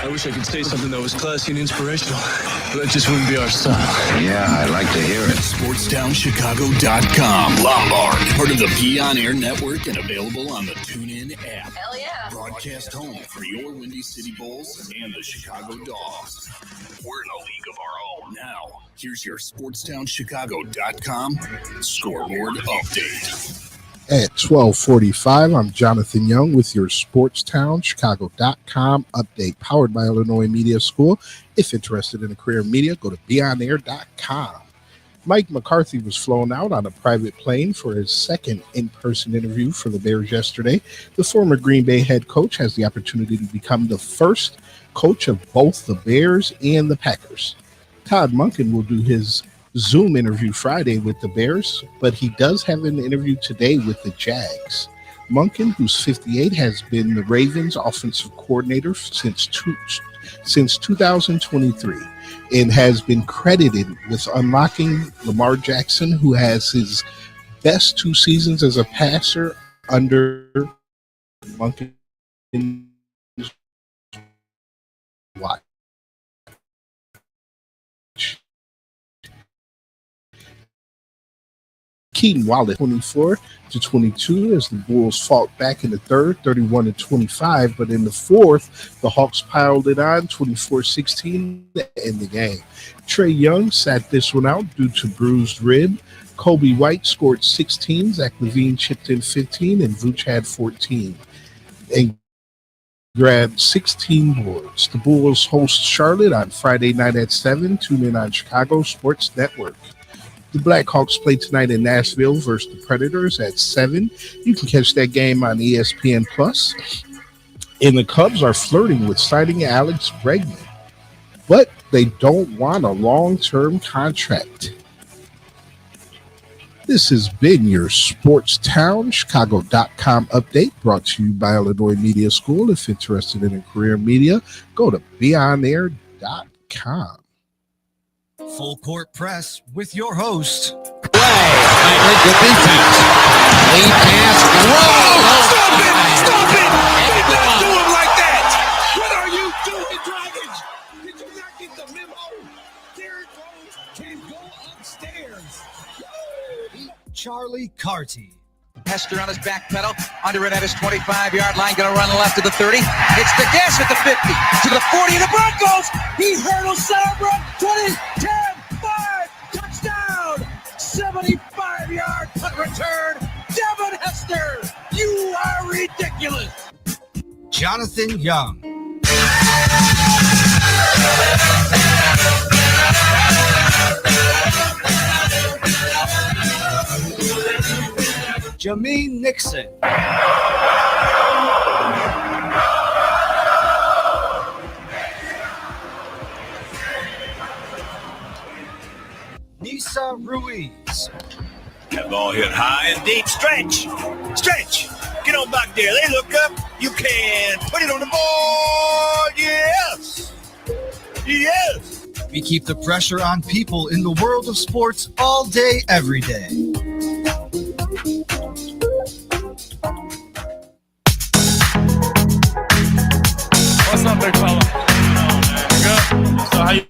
I wish I could say something that was classy and inspirational, but that just wouldn't be our style. Yeah, I'd like to hear it. SportsTownChicago.com. Lombard, part of the Be On Air network and available on the TuneIn app. Hell yeah. Broadcast home for your Windy City Bulls and the Chicago Dogs. We're in a league of our own. Now, here's your SportsTownChicago.com scoreboard update. At 12:45, I'm Jonathan Young with your SportsTownChicago.com update, powered by Illinois Media School. If interested in a career in media, go to beonair.com. Mike McCarthy was flown out on a private plane for his second in-person interview for the Bears yesterday. The former Green Bay head coach has the opportunity to become the first coach of both the Bears and the Packers. Todd Monken will do his Zoom interview Friday with the Bears, but he does have an interview today with the Jags. Monken, who's 58, has been the Ravens offensive coordinator since 2023 and has been credited with unlocking Lamar Jackson, who has his best 2 seasons as a passer under Monken's watch. Keaton Wallace, 24-22, as the Bulls fought back in the third, 31-25, but in the fourth, the Hawks piled it on, 24-16 to end the game. Trey Young sat this one out due to bruised rib. Kobe White scored 16, Zach LaVine chipped in 15, and Vooch had 14, and grabbed 16 boards. The Bulls host Charlotte on Friday night at 7. Tune in on Chicago Sports Network. The Blackhawks play tonight in Nashville versus the Predators at 7. You can catch that game on ESPN+. And the Cubs are flirting with signing Alex Bregman, but they don't want a long-term contract. This has been your SportsTownChicago.com update, brought to you by Illinois Media School. If interested in a career in media, go to beonair.com. Full Court Press with your host. Good defense. Lead pass. Whoa! Stop it! Stop it! Did not do him like that! What are you doing, Dragons? Did you not get the memo? Derrick Rose can go upstairs. Charlie Carty. Hester on his back pedal, under it at his 25-yard line, going to run left to the 30. It's the gas at the 50, to the 40, the Broncos. He hurdles Sauerbrunn, 20, 10, 5, touchdown. 75-yard punt return. Devin Hester, you are ridiculous. Jonathan Young. Jahmein Nixon. Nissa Ruiz. That ball hit high and deep. Stretch. Stretch. Get on back there. They look up. You can put it on the board. Yes. Yes. We keep the pressure on people in the world of sports all day, every day. What's up, big fella? Good? So how you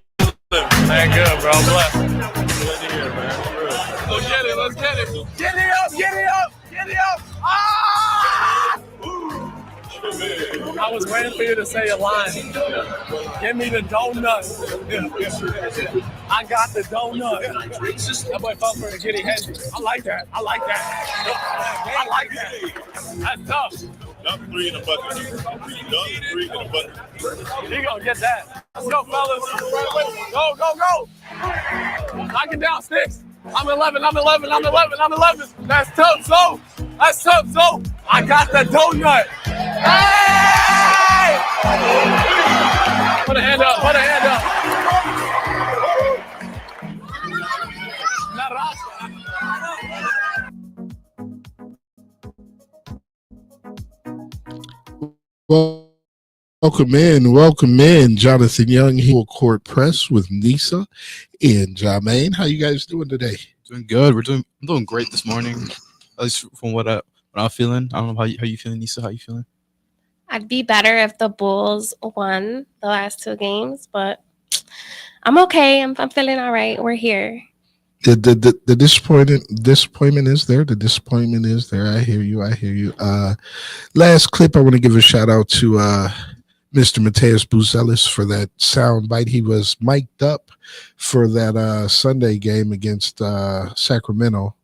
living? Man, good, bro. Blessed. Good to hear, man. Let's get it. Let's get it. Get it up. Get it up. Get it up. Ah! I was waiting for you to say a line. Give me the donut. I got the donut. That boy fell for the giddy head. I like that. I like that. I like that. That's tough. Dump 3 in the bucket. Dump 3 in the bucket. He gonna get that. Let's go, fellas. Go, go, go. Knock it down, Sticks. I'm 11. That's tough, so. That's tough, so. I got the donut. Hey! Put a hand up. Put a hand up. Welcome in, Jonathan Young, Full Court Press with Nissa and Jahmein. How you guys doing today? Doing good. I'm doing great this morning, at least from what I'm feeling. I don't know how you feeling, Nissa. How you feeling? I'd be better if the Bulls won the last 2 games, but I'm okay. I'm feeling all right. We're here. The disappointment is there. The disappointment is there. I hear you. Last clip, I want to give a shout out to Mr. Mateus Buzelis for that sound bite. He was mic'd up for that Sunday game against Sacramento,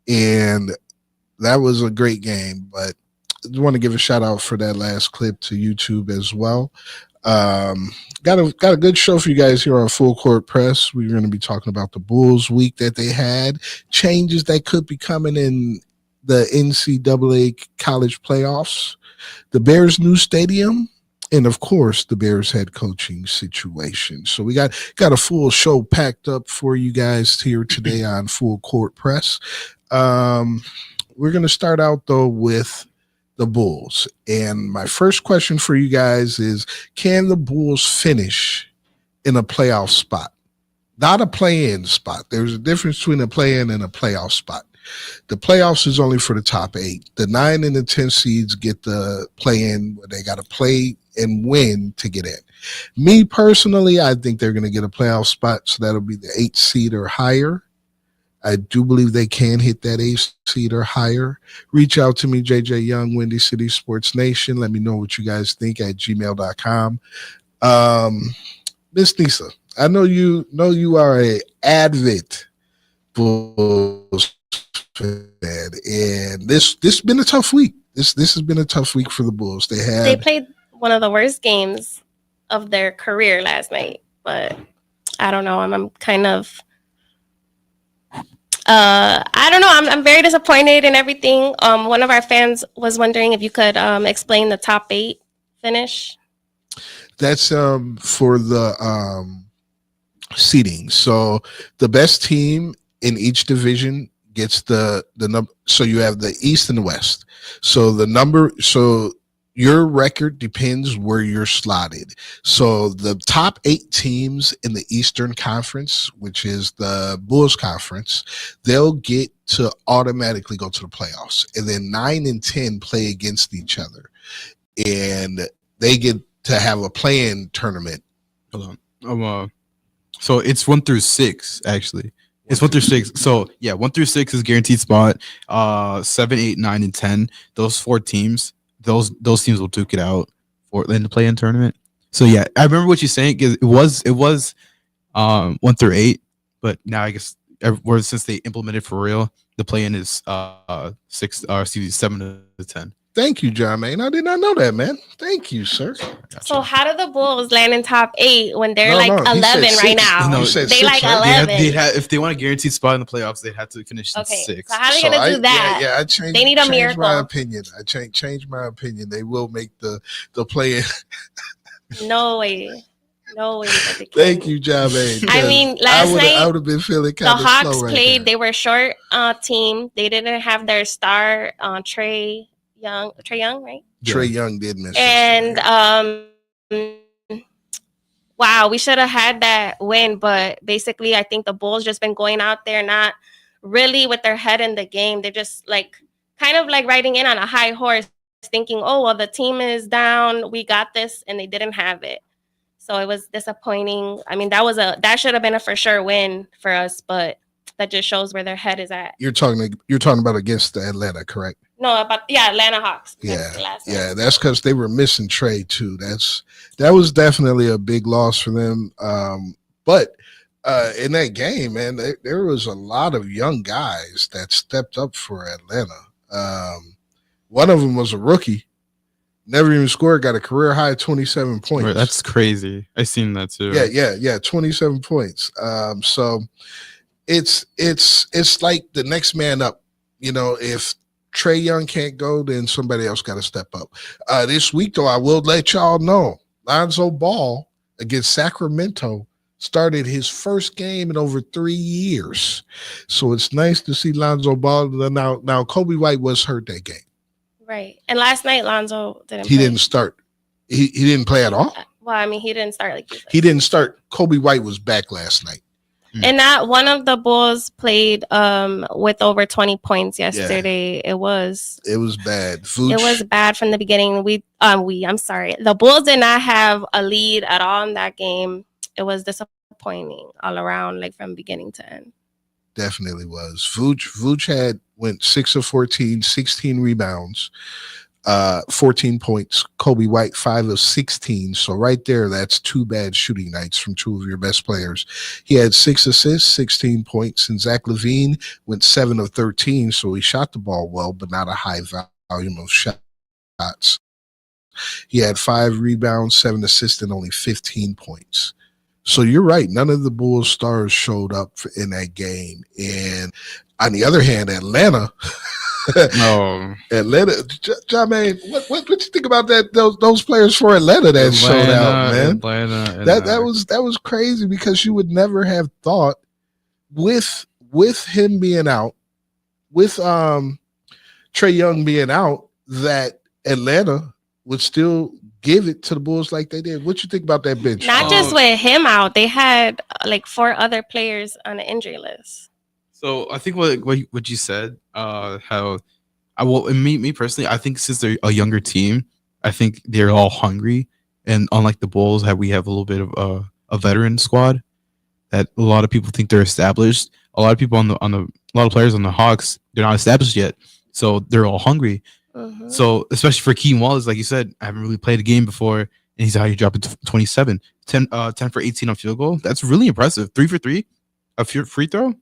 and that was a great game. But I want to give a shout out for that last clip to YouTube as well. Got a good show for you guys here on Full Court Press. We're going to be talking about the Bulls week that they had, changes that could be coming in the NCAA college playoffs, the Bears' new stadium, and of course the Bears head coaching situation. So we got a full show packed up for you guys here today on Full Court Press. We're going to start out though with the Bulls. And my first question for you guys is, can the Bulls finish in a playoff spot? Not a play-in spot. There's a difference between a play-in and a playoff spot. The playoffs is only for the top 8. The 9 and the 10 seeds get the play-in where they got to play and win to get in. Me personally, I think they're going to get a playoff spot, so that'll be the 8 seed or higher. I do believe they can hit that 8 seed or higher. Reach out to me, JJ Young, Windy City Sports Nation. Let me know what you guys think at gmail.com. Miss Nissa, I know you are a avid Bulls fan, and this has been a tough week. This has been a tough week for the Bulls. They played one of the worst games of their career last night, but I don't know. I'm kind of I don't know. I'm very disappointed in everything. One of our fans was wondering if you could explain the top 8 finish. That's for the seeding. So the best team in each division gets the number. So you have the East and the West. So the number. So your record depends where you're slotted. So the top 8 teams in the Eastern Conference, which is the Bulls Conference, they'll get to automatically go to the playoffs. And then 9 and 10 play against each other. And they get to have a play-in tournament. Hold on. So it's 1 through 6, actually. It's 1 through 6. So, yeah, 1 through 6 is guaranteed spot. 7, 8, 9, and 10, those 4 teams, those teams will duke it out in the play-in tournament. So yeah, I remember what you're saying. It was 1 through 8, but now I guess since they implemented for real, the play-in is 7 to 10. Thank you, Jahmein. I did not know that, man. Thank you, sir. Gotcha. So how do the Bulls land in top 8 when they're 11 right now? No, they 6, 11. If they want a guaranteed spot in the playoffs, they have to finish in 6. So how are they going to do that? Yeah, I changed. They need a miracle. My opinion. I changed my opinion. They will make the play-in. No way. Thank you, Jahmein. I mean, last night I would have been feeling kind of the Hawks slow played. Right, they were short team. They didn't have their star Trey Young, right? Trey Young did miss. And wow, we should have had that win, but basically I think the Bulls just been going out there not really with their head in the game. They're just kind of riding in on a high horse, thinking, oh well, the team is down, we got this, and they didn't have it. So it was disappointing. I mean, that should have been a for sure win for us, but that just shows where their head is at. You're talking about against the Atlanta, correct? No, Atlanta Hawks. Yeah, that's because they were missing Trey too. That was definitely a big loss for them. But in that game, man, there was a lot of young guys that stepped up for Atlanta. One of them was a rookie, never even scored, got a career high 27 points. Right, that's crazy. I seen that too. Yeah, 27 points. So it's like the next man up. You know, if Trey Young can't go, then somebody else got to step up. This week, though, I will let y'all know, Lonzo Ball against Sacramento started his first game in over 3 years. So it's nice to see Lonzo Ball. Now Kobe White was hurt that game. Right. And last night, Lonzo didn't play. Didn't start. He didn't play at all? Well, I mean, he didn't start like you said. He didn't start. Kobe White was back last night. And that one of the Bulls played with over 20 points yesterday. It was bad. It was bad from the beginning. I'm sorry. The Bulls did not have a lead at all in that game. It was disappointing all around, like from beginning to end. Definitely was. Vooch went 6 of 14, 16 rebounds, 14 points. Kobe White 5 of 16. So right there, that's 2 bad shooting nights from 2 of your best players. He had 6 assists, 16 points, and Zach LaVine went 7 of 13. So he shot the ball well, but not a high volume of shots. He had 5 rebounds, 7 assists, and only 15 points. So you're right. None of the Bulls stars showed up in that game. And on the other hand, Atlanta, Jahmein, what you think about that? Those players for Atlanta that showed out, man. That was crazy because you would never have thought with him being out, with Trae Young being out, that Atlanta would still give it to the Bulls like they did. What you think about that bench? Not just with him out, they had like 4 other players on the injury list. So I think what you said, me personally, I think since they're a younger team, I think they're all hungry, and unlike the Bulls, we have a little bit of a veteran squad that a lot of people think they're established. A lot of people a lot of players on the Hawks, they're not established yet, so they're all hungry. So especially for Keem Wallace, like you said, I haven't really played a game before, and he's how you drop it to 27, 10 for 18 on field goal. That's really impressive. 3 for 3, a free throw.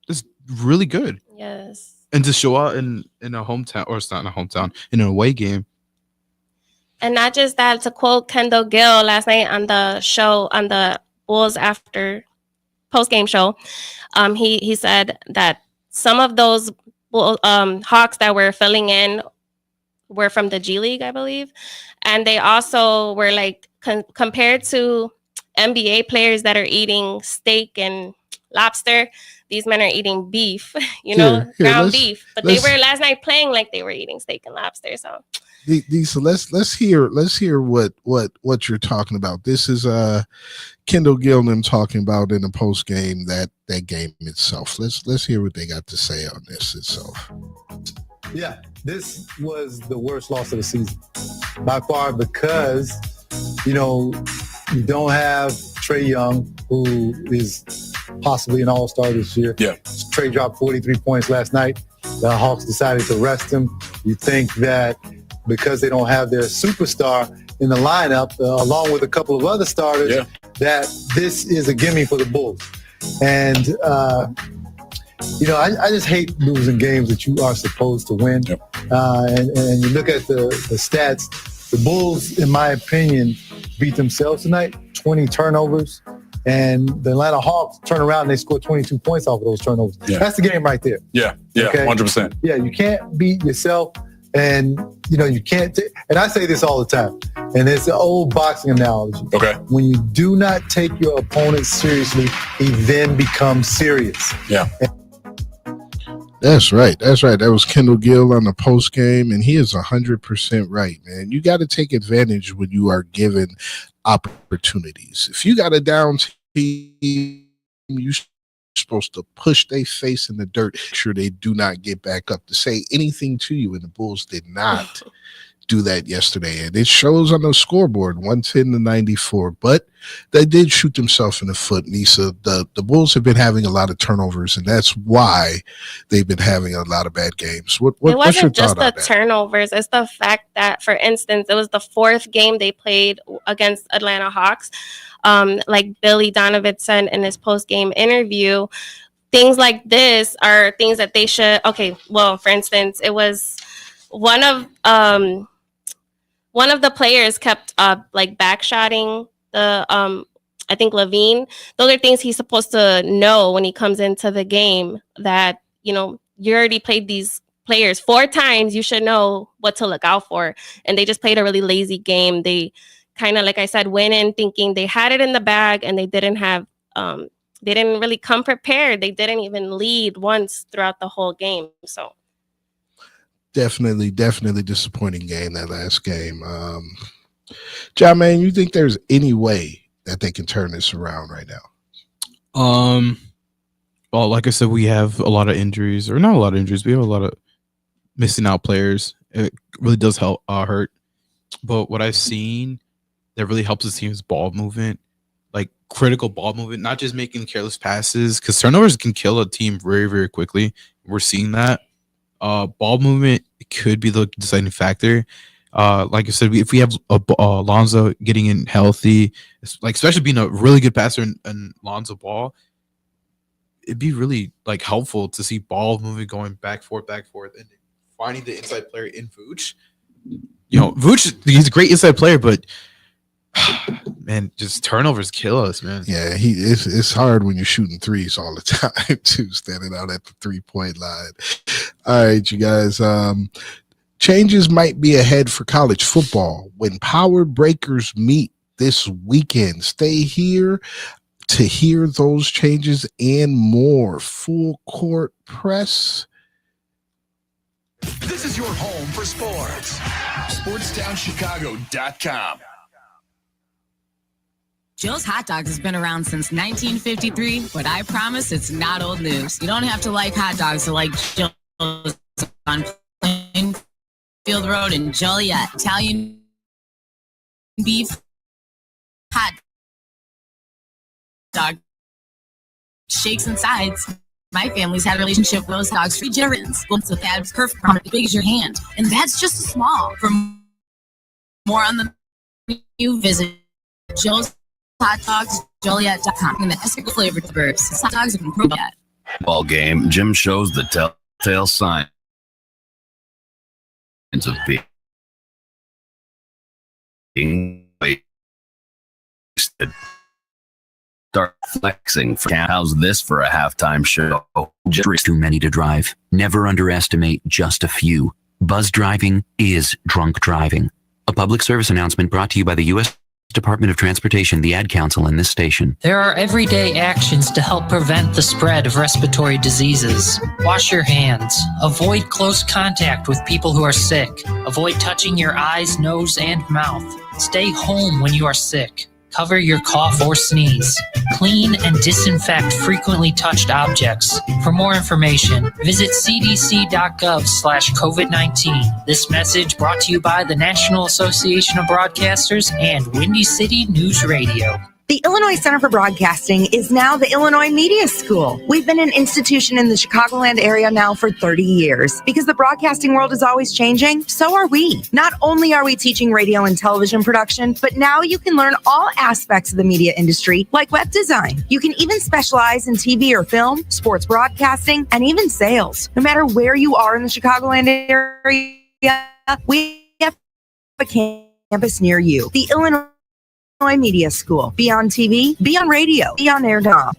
That's really good. Yes. And to show out in a hometown, or it's not in a hometown, in an away game. And not just that, to quote Kendall Gill last night on the show, on the Bulls after post-game show, he said that some of those Hawks that were filling in were from the G League, I believe. And they also were like compared to NBA players that are eating steak and lobster, these men are eating beef, ground beef. But they were last night playing like they were eating steak and lobster. So let's hear what you're talking about. This is Kendall Gilman talking about in the post game that game itself. Let's hear what they got to say on this itself. Yeah, this was the worst loss of the season by far because you don't have Trae Young, who is possibly an all-star this year. Yeah. Trae dropped 43 points last night. The Hawks decided to rest him. You think that because they don't have their superstar in the lineup, along with a couple of other starters, that this is a gimme for the Bulls. And, I just hate losing games that you are supposed to win. Yep. And you look at the stats, the Bulls, in my opinion, beat themselves tonight, 20 turnovers. And the Atlanta Hawks turn around and they score 22 points off of those turnovers. Yeah. That's the game right there. Yeah, okay? 100%. Yeah, you can't beat yourself. And, you can't and I say this all the time. And it's an old boxing analogy. Okay. When you do not take your opponent seriously, he then becomes serious. Yeah. That's right. That was Kendall Gill on the post game, and he is 100% right, man. You got to take advantage when you are given opportunities. If you got a down team, you're supposed to push their face in the dirt, make sure they do not get back up to say anything to you, and the Bulls did not do that yesterday, and it shows on the scoreboard, 110-94. But they did shoot themselves in the foot, Nissa. The Bulls have been having a lot of turnovers, and that's why they've been having a lot of bad games. It wasn't just the turnovers. It's the fact that, for instance, it was the 4th game they played against Atlanta Hawks. Like Billy Donovan said in his post-game interview, things like this are things that they should. Okay, well, for instance, it was one of the players kept backshotting the I think LaVine. Those are things he's supposed to know when he comes into the game, that you already played these players 4 times. You should know what to look out for. And they just played a really lazy game. They kind of, like I said, went in thinking they had it in the bag, and they didn't have they didn't really come prepared. They didn't even lead once throughout the whole game. So definitely disappointing game, that last game. Jahmein, you think there's any way that they can turn this around right now? Well, like I said, we have a lot of injuries, or not a lot of injuries. We have a lot of missing out players. It really does help hurt. But what I've seen that really helps the team is ball movement, like critical ball movement, not just making careless passes, because turnovers can kill a team very, very quickly. We're seeing that. Ball movement could be the deciding factor. Like I said, if we have Alonzo getting in healthy, like especially being a really good passer in Lonzo Ball, it'd be really like helpful to see ball moving going back, forth, and finding the inside player in Vooch. You know, Vooch, he's a great inside player, but man, just turnovers kill us, man. Yeah, it's hard when you're shooting threes all the time too, standing out at the 3-point line. All right, you guys. Changes might be ahead for college football when power breakers meet this weekend. Stay here to hear those changes and more. Full Court Press. This is your home for sports. SportsTownChicago.com. Joe's Hot Dogs has been around since 1953, but I promise it's not old news. You don't have to like hot dogs to like Joe's on Plainfield Road in Joliet. Italian beef hot dog shakes and sides. My family's had a relationship with those dogs for generations. So that's perfect, as big as your hand. And that's just small. For more on the menu, visit Joe's Hot Dogs, Joliet.com. And the Esco flavored burgers. Hot dogs have been proved at. Ball game, Jim shows the telltale signs of being wasted. Start flexing. How's this for a halftime show? Just too many to drive. Never underestimate just a few. Buzz driving is drunk driving. A public service announcement brought to you by the U.S. Department of Transportation, the Ad Council, and this station. There are everyday actions to help prevent the spread of respiratory diseases. Wash your hands. Avoid close contact with people who are sick. Avoid touching your eyes, nose, and mouth. Stay home when you are sick. Cover your cough or sneeze. Clean and disinfect frequently touched objects. For more information, visit cdc.gov/COVID-19. This message brought to you by the National Association of Broadcasters and Windy City News Radio. The Illinois Center for Broadcasting is now the Illinois Media School. We've been an institution in the Chicagoland area now for 30 years. Because the broadcasting world is always changing, so are we. Not only are we teaching radio and television production, but now you can learn all aspects of the media industry, like web design. You can even specialize in TV or film, sports broadcasting, and even sales. No matter where you are in the Chicagoland area, we have a campus near you. The Illinois Media School. Be on TV, be on radio, be on air.com.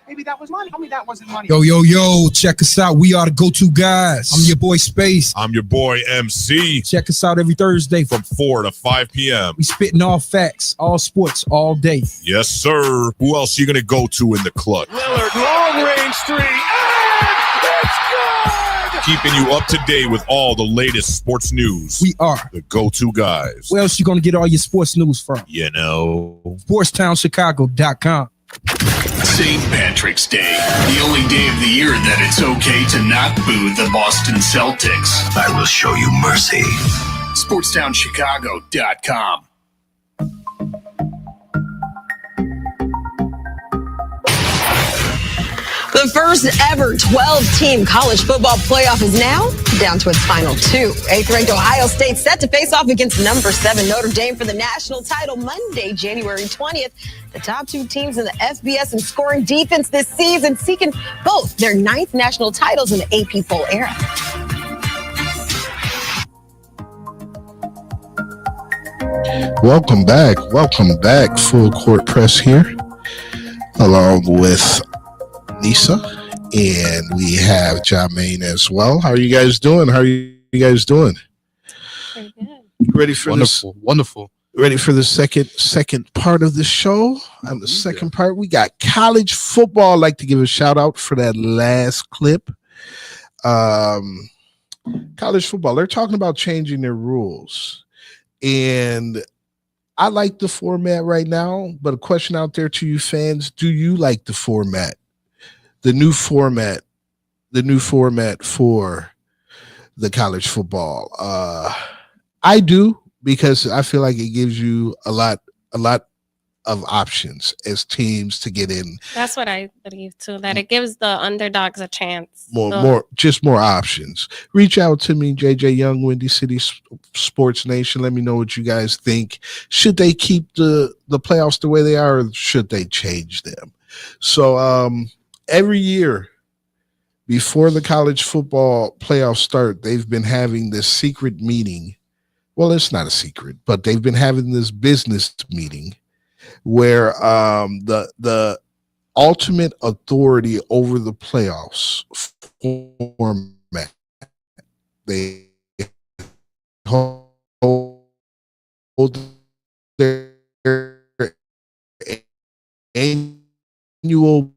Maybe that was money. Tell me that wasn't money. Yo, check us out. We are the go-to guys. I'm your boy Space. I'm your boy MC. Check us out every Thursday from 4 to 5 p.m. We spitting all facts, all sports, all day. Yes, sir. Who else you gonna go to in the clutch? Lillard, long range three, and it's good! Keeping you up to date with all the latest sports news. We are the go-to guys. Where else you gonna get all your sports news from? You know, SportsTownChicago.com. St. Patrick's Day, the only day of the year that it's okay to not boo the Boston Celtics. I will show you mercy. SportsTownChicago.com. The first ever 12-team college football playoff is now down to its final two. 8th-ranked Ohio State set to face off against number 7 Notre Dame for the national title Monday, January 20th. The top two teams in the FBS in scoring defense this season, seeking both their 9th national titles in the AP poll era. Welcome back. Full Court Press here, along with Nissa, and we have Jahmein as well. How are you guys doing? Pretty good. Ready for wonderful. Ready for the second part of the show? On the second part, we got college football. I'd like to give a shout out for that last clip. College football, they're talking about changing their rules. And I like the format right now, but a question out there to you fans: do you like the format? The new format, for the college football. I do, because I feel like it gives you a lot of options as teams to get in. That's what I believe too. That it gives the underdogs a chance. More options. Reach out to me, JJ Young, Windy City Sports Nation. Let me know what you guys think. Should they keep the playoffs the way they are, or should they change them? So every year before the college football playoffs start, they've been having this secret meeting. Well, it's not a secret, but they've been having this business meeting where the ultimate authority over the playoffs format, they hold their annual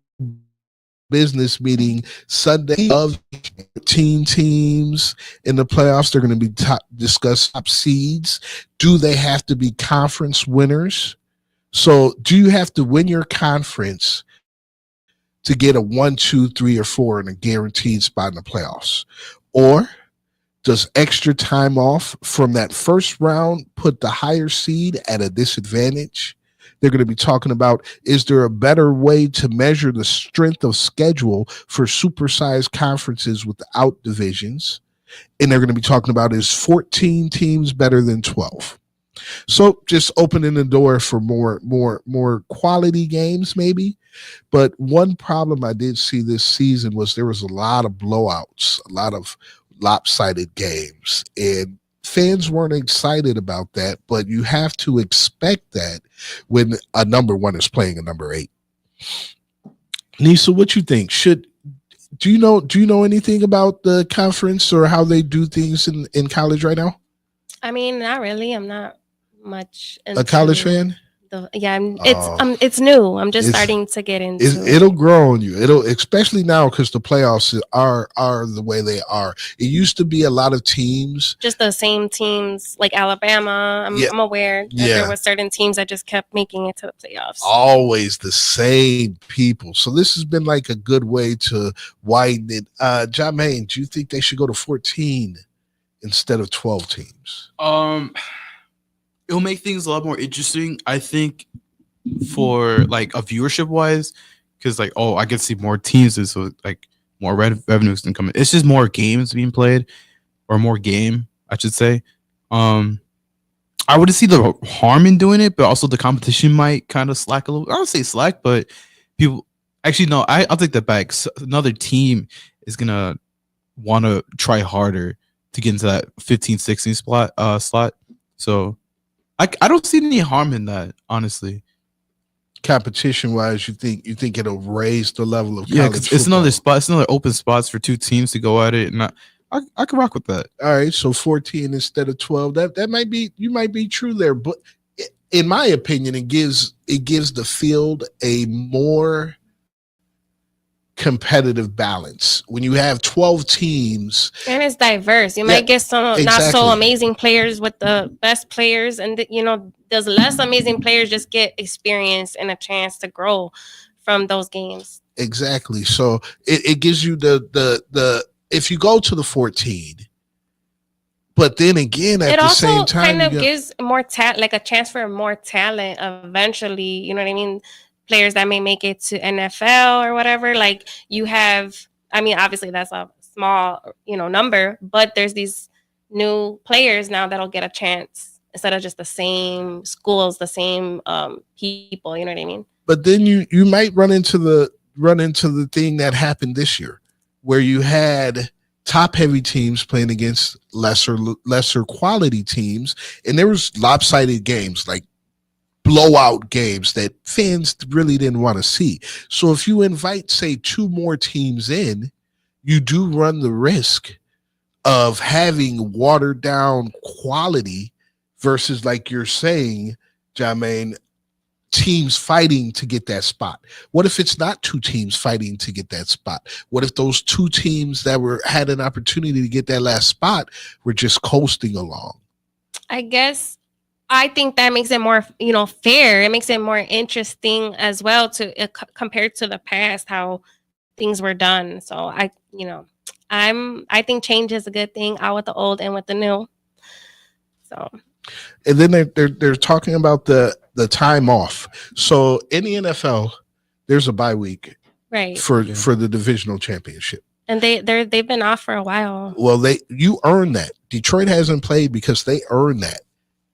business meeting Sunday of 13 teams in the playoffs. They're going to be discuss top seeds. Do they have to be conference winners? So do you have to win your conference to get a 1, 2, 3, or 4 and a guaranteed spot in the playoffs? Or does extra time off from that first round put the higher seed at a disadvantage? They're going to be talking about, is there a better way to measure the strength of schedule for supersized conferences without divisions? And they're going to be talking about, is 14 teams better than 12? So just opening the door for more quality games, maybe. But one problem I did see this season was there was a lot of blowouts, a lot of lopsided games, and fans weren't excited about that. But you have to expect that when a number 1 is playing a number 8. Nissa, what you think? Do you know anything about the conference or how they do things in college right now? I mean, not really. I'm not much into A college fan? It's new. I'm just starting to get into it. It'll grow on you. It'll, especially now because the playoffs are the way they are. It used to be a lot of teams, just the same teams like Alabama. I'm aware that there were certain teams that just kept making it to the playoffs. Always the same people. So this has been like a good way to widen it. Jahmein, do you think they should go to 14 instead of 12 teams? It'll make things a lot more interesting, I think, for like a viewership wise, because like, I can see more teams, and so like more revenues can come in. It's just more games being played, or more game, I should say. I wouldn't see the harm in doing it, but also the competition might kind of slack a little. I don't say slack, but people actually no. I'll take that back. So another team is gonna want to try harder to get into that 15-16 slot. So I don't see any harm in that, honestly. Competition wise, you think it'll raise the level of college college it's another spot. It's another open spots for 2 teams to go at it, and I can rock with that. All right, so 14 instead of 12. That might be, you might be true there, but in my opinion, it gives the field a more competitive balance when you have 12 teams, and it's diverse. You might get some not so amazing players with the best players, and there's less amazing players just get experience and a chance to grow from those games. Exactly. So it gives you the if you go to the 14, but then again at the same time, it also kind of gives more like a chance for more talent eventually. You know what I mean? Players that may make it to NFL or whatever. Like you have, I mean, obviously that's a small, number, but there's these new players now that'll get a chance instead of just the same schools, the same people. You know what I mean? But then you might run into the thing that happened this year, where you had top heavy teams playing against lesser quality teams, and there was lopsided games, like blowout games that fans really didn't want to see. So if you invite, say, 2 more teams in, you do run the risk of having watered down quality versus, like you're saying, Jahmein, teams fighting to get that spot. What if it's not 2 teams fighting to get that spot? What if those 2 teams that had an opportunity to get that last spot were just coasting along? I guess I think that makes it more, fair. It makes it more interesting as well compared to the past, how things were done. So I think change is a good thing, out with the old and with the new. So, and then they're talking about the time off. So in the NFL, there's a bye week, right, for the divisional championship. And they've been off for a while. Well, you earn that. Detroit hasn't played because they earned that.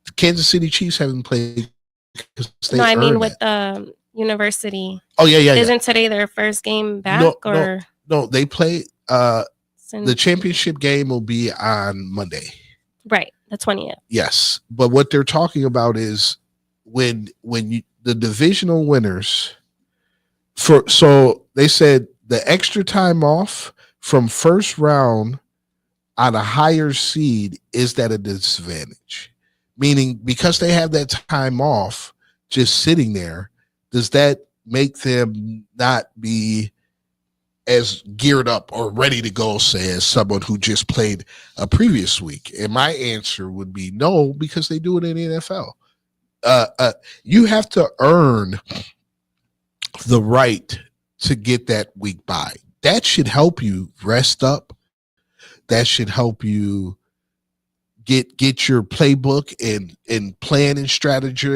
The Kansas City Chiefs haven't played because they No, I mean with that. the university. Oh yeah. Isn't today their first game back No, they play. The championship game will be on Monday. Right, the 20th. Yes, but what they're talking about is when the divisional winners. So they said the extra time off from first round on a higher seed is at a disadvantage. Meaning, because they have that time off just sitting there, does that make them not be as geared up or ready to go, say, as someone who just played a previous week? And my answer would be no, because they do it in the NFL. You have to earn the right to get that week bye. That should help you rest up. That should help you get your playbook and plan and strategy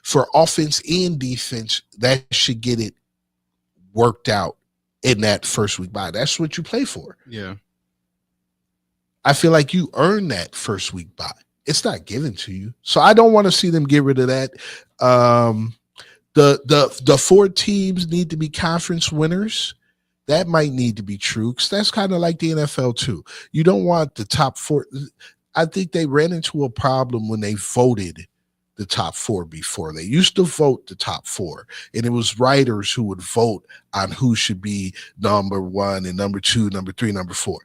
for offense and defense. That should get it worked out in that first week bye. That's what you play for. Yeah. I feel like you earn that first week bye. It's not given to you. So I don't want to see them get rid of that. The 4 teams need to be conference winners. That might need to be true, because that's kind of like the NFL too. You don't want the top 4. I think they ran into a problem when they voted the top 4 before. They used to vote the top 4, and it was writers who would vote on who should be number 1 and number 2, number 3, number 4.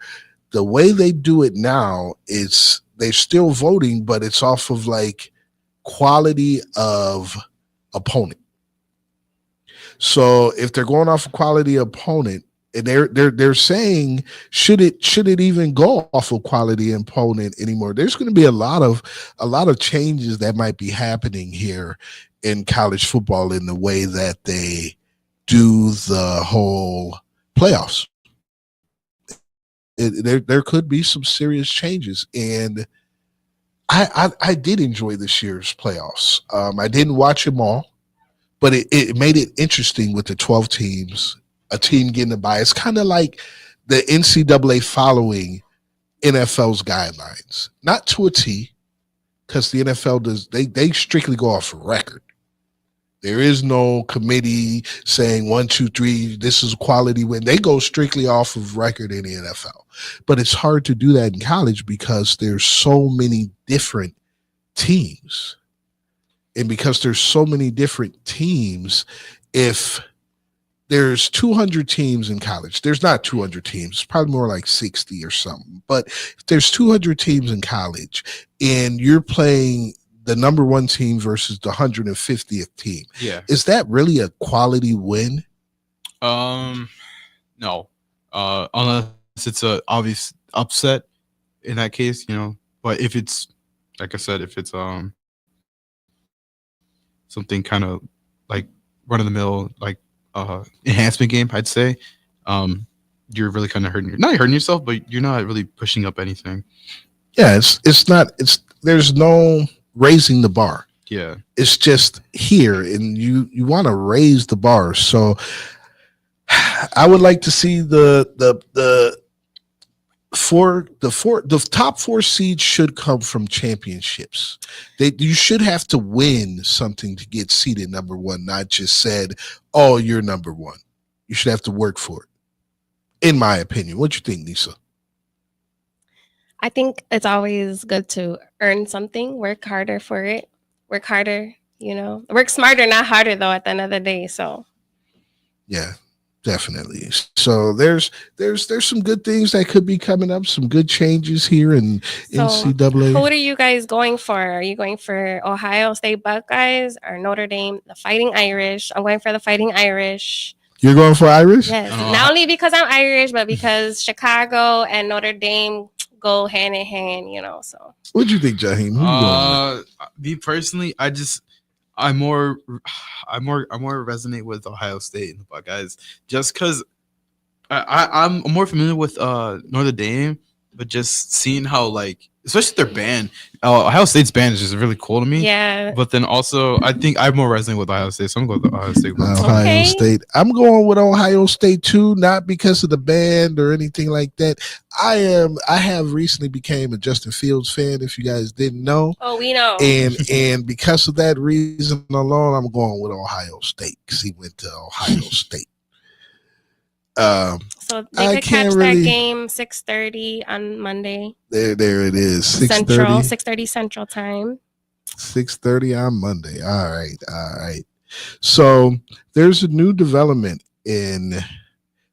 The way they do it now is they're still voting, but it's off of like quality of opponent. So if they're going off of quality opponent, and they're saying, should it even go off of quality opponent anymore? There's going to be a lot of changes that might be happening here in college football in the way that they do the whole playoffs. There could be some serious changes, and I did enjoy this year's playoffs. I didn't watch them all, but it made it interesting with the 12 teams, a team getting a bye. It's kind of like the NCAA following NFL's guidelines, not to a T, because the NFL they strictly go off record. There is no committee saying 1, 2, 3, this is a quality win. They go strictly off of record in the NFL. But it's hard to do that in college because there's so many different teams. And because there's so many different teams, if there's 200 teams in college, there's not 200 teams, it's probably more like 60 or something. But if there's 200 teams in college and you're playing the number 1 team versus the 150th team, is that really a quality win? No. Unless it's a obvious upset in that case, But if it's, like I said, if it's something kind of like run of the mill, like enhancement game, I'd say, you're really kind of not hurting yourself, but you're not really pushing up anything. Yeah, there's no raising the bar. Yeah, it's just here, and you want to raise the bar. So I would like to see the top 4 seeds should come from championships. You should have to win something to get seeded number 1, not just said, oh, you're number 1. You should have to work for it, in my opinion. What you think, Nissa? I think it's always good to earn something, work harder for it, work harder, work smarter, not harder though, at the end of the day. So yeah, definitely. So there's some good things that could be coming up, some good changes here in NCAA. Who are you guys going for? Are you going for Ohio State Buckeyes or Notre Dame, the Fighting Irish? I'm going for the Fighting Irish. You're going for Irish? Yes. Not only because I'm Irish, but because Chicago and Notre Dame go hand in hand, so. What'd you think, Jahmein? Who you going with? Me personally, I more resonate with Ohio State and the Buckeyes just because I'm more familiar with Notre Dame, but just seeing how, like, especially their band, Ohio State's band is just really cool to me. Yeah. But then also, I think I more resonate with Ohio State, so I'm going with Ohio State. Ohio State. I'm going with Ohio State too, not because of the band or anything like that. I have recently became a Justin Fields fan, if you guys didn't know. Oh, we know. And because of that reason alone, I'm going with Ohio State because he went to Ohio State. So they could catch that game 6:30 on Monday. There it is. 6:30 Central Time. 6:30 on Monday. All right. So there's a new development in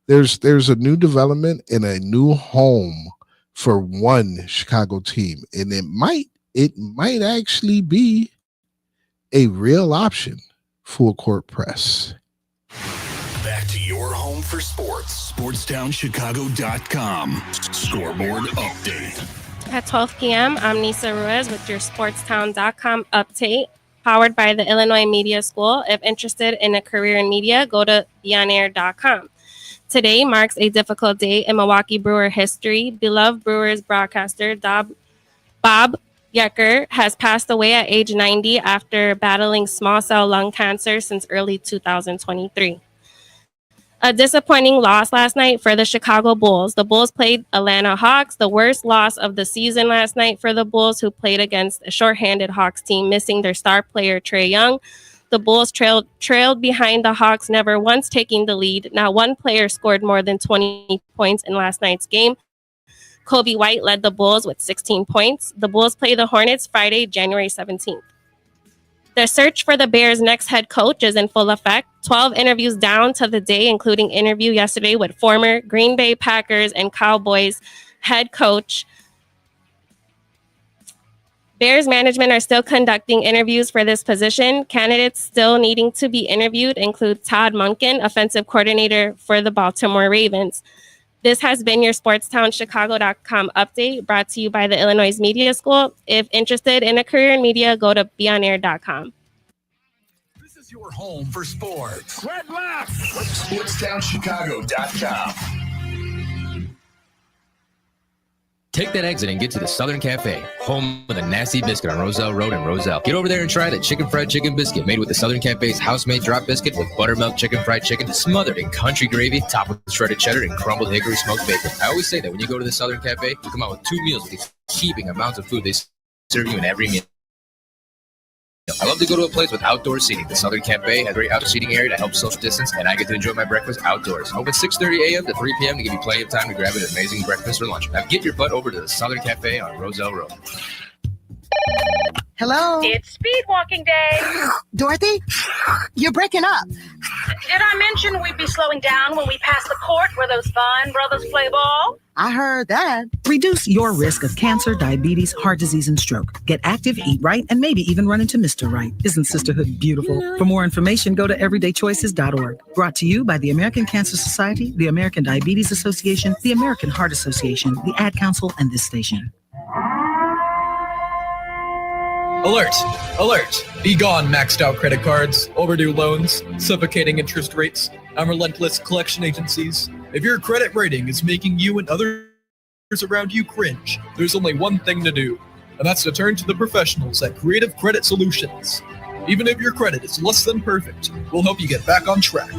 a new home for one Chicago team, and it might actually be a real option. Full Court Press. Back to your home for sports. SportsTownChicago.com. Scoreboard update. At 12 p.m., I'm Nissa Ruiz with your SportsTown.com update, powered by the Illinois Media School. If interested in a career in media, go to beonair.com. Today marks a difficult day in Milwaukee Brewer history. Beloved Brewers broadcaster Bob Yecker has passed away at age 90 after battling small cell lung cancer since early 2023. A disappointing loss last night for the Chicago Bulls. The Bulls played Atlanta Hawks, the worst loss of the season last night for the Bulls, who played against a shorthanded Hawks team, missing their star player, Trae Young. The Bulls trailed behind the Hawks, never once taking the lead. Not one player scored more than 20 points in last night's game. Kobe White led the Bulls with 16 points. The Bulls play the Hornets Friday, January 17th. The search for the Bears' next head coach is in full effect. 12 interviews down to the day, including interview yesterday with former Green Bay Packers and Cowboys head coach. Bears management are still conducting interviews for this position. Candidates still needing to be interviewed include Todd Monken, offensive coordinator for the Baltimore Ravens. This has been your SportsTownChicago.com update, brought to you by the Illinois Media School. If interested in a career in media, go to beonair.com. This is your home for sports. Red left. SportsTownChicago.com. Take that exit and get to the Southern Cafe, home of the Nasty Biscuit on Roselle Road in Roselle. Get over there and try the chicken fried chicken biscuit made with the Southern Cafe's house-made drop biscuit with buttermilk chicken fried chicken smothered in country gravy, topped with shredded cheddar and crumbled hickory smoked bacon. I always say that when you go to the Southern Cafe, you come out with 2 meals with these heaping amounts of food they serve you in every meal. I love to go to a place with outdoor seating. The Southern Cafe has a great outdoor seating area to help social distance, and I get to enjoy my breakfast outdoors. Open 6:30 a.m. to 3 p.m. to give you plenty of time to grab an amazing breakfast or lunch. Now get your butt over to the Southern Cafe on Roselle Road. Hello? It's speed walking day. Dorothy? You're breaking up. Did I mention we'd be slowing down when we pass the court where those fine brothers play ball? I heard that. Reduce your risk of cancer, diabetes, heart disease, and stroke. Get active, eat right, and maybe even run into Mr. Right. Isn't sisterhood beautiful? For more information, go to everydaychoices.org. Brought to you by the American Cancer Society, the American Diabetes Association, the American Heart Association, the Ad Council, and this station. Alert! Alert! Be gone, maxed out credit cards, overdue loans, suffocating interest rates, and relentless collection agencies. If your credit rating is making you and others around you cringe, there's only one thing to do, and that's to turn to the professionals at Creative Credit Solutions. Even if your credit is less than perfect, we'll help you get back on track.